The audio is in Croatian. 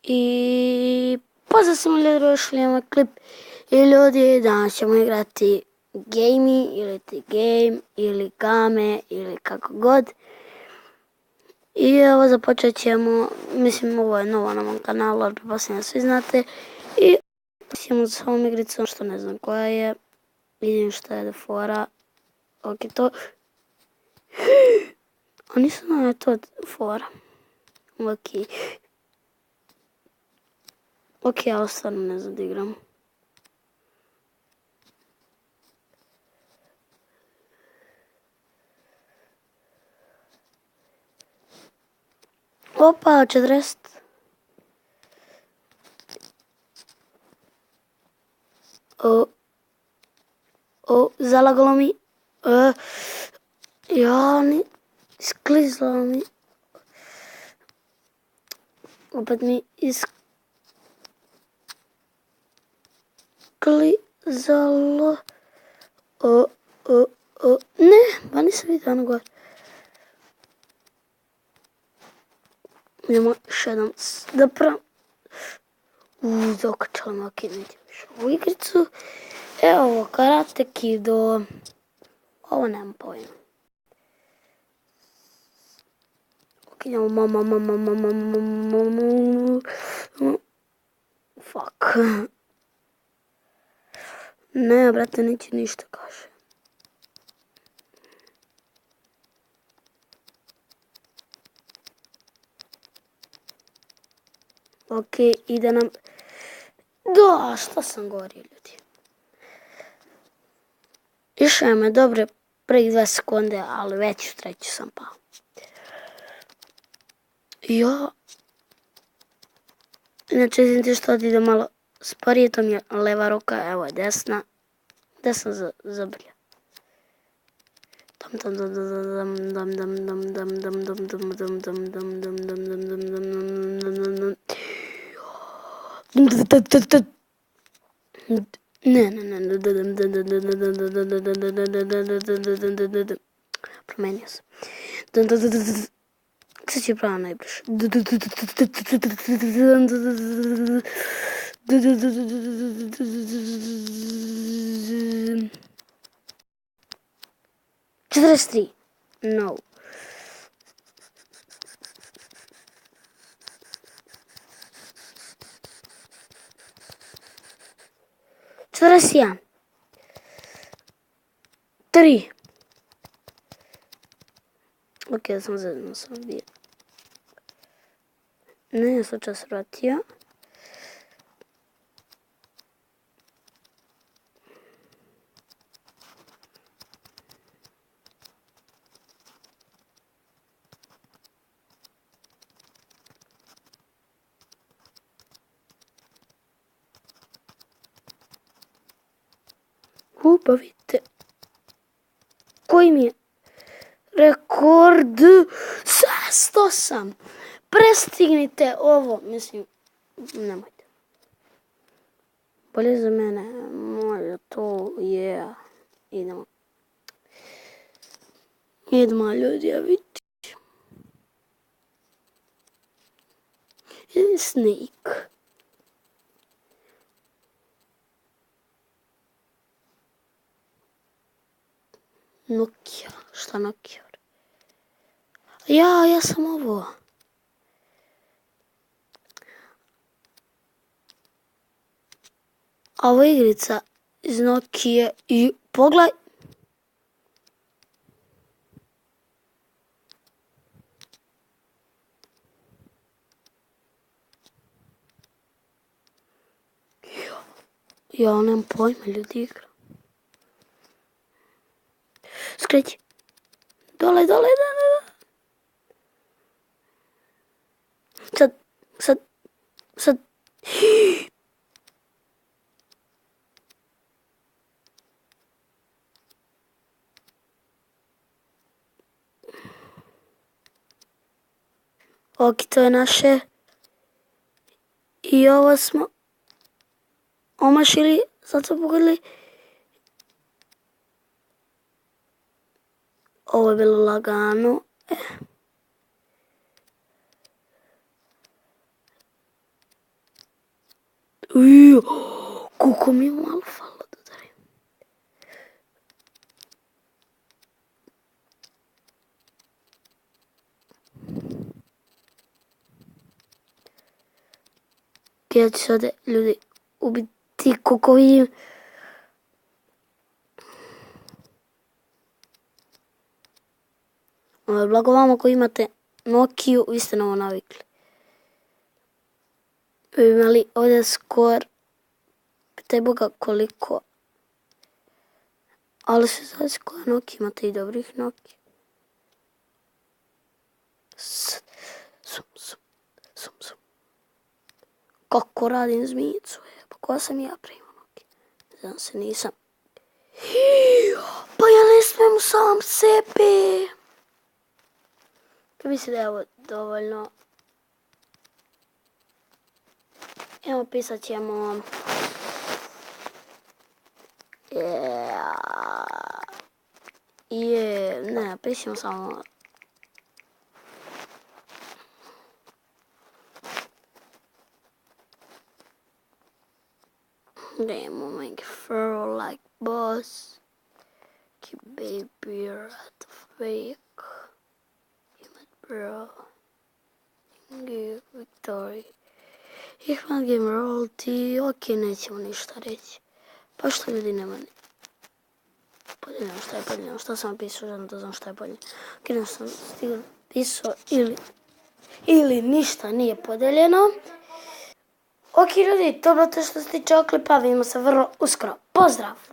I pozdrav svima ljudi, došli imamo klip. I ljudi, danas ćemo igrati Gamey ili ti Game ili Game ili kako god. I evo započet ćemo, mislim ovo je novo na mom kanalu, ali pretpostavljam svi znate. I ćemo s ovom igricom što ne znam koja je. Vidim šta je da fora. Ok, to... A nisam znao je to fora. Ok. Ok, ja stvarno ne znam da igram. Opa, 40. Zalagalo mi. Isklizalo mi. Opet mi isklizalo. Ne, pa nisam vidio ono gore. Idemo još jednom da prav... Dokačala me, ok, ne idem više ovu igricu. Evo ovo, Karate Kido. Ovo nemam pojma. Ok, idemo Fuck. Ne, brate, neće ništa kaže. Ok, ide nam... Da, šta sam govorio ljudi? Išao me dobre prvih 2 sekunde, ali već u treću sam pao. Ja... Inače, izvinite što ide malo sporije, to mi je leva ruka, evo je desna. Desna zabrlja. Promenio sam. Sad ću pravo najbliže. 43. No. Četvrtdeset 3. Ok, sam zajedno sam bio. Ne, ja sam čas vratio. Pa vidite. Koji mi je rekord? 108. Prestignite ovo. Mislim, nemojte. Bolje za mene. Može to, je. Idemo. Idemo ljudi, ja vidite. Snake. Nokia. Šta Nokia? Ja sam ovo. A ovo je igrica iz Nokia i pogledaj. Ja nemam pojma ljudi igra. Skreći. Dole. Sad. Ok, to je naše. I ovo smo omašili, sad smo pogodili. Ovo je bilo lagano. Koliko mi je malo falo da udarim. Ja ću sada ljudi ubiti koliko vidim. Blago vama koji imate Nokiju, vi ste na ovo navikli. Vi imali ovdje skor, pitaj Boga koliko. Ali se znači koja Nokija, imate i dobrih Nokija. Sum. Kako radim zmijicu, pa koja sam ja prima Nokija? Znam se, nisam. Pa ja ne smijem sam sebe. Mislim da je ovo dovoljno. Evo pisat ćemo. Ne, pišemo samo. Damn, I'll make fur like boss. Keep baby at fake. Bro. Give victory. Ich mag game royalty. Ok, nećemo ništa reći. Pa što ljudi nema ne. Podijeljamo šta je podijeljamo. Šta sam pisao, želim da znam šta je podijeljamo. Ok, nešto sam stigao pisao ili ništa nije podijeljeno. Ok ljudi, to je bilo to što se tiče ovog klipa. Vidimo se vrlo uskoro. Pozdrav!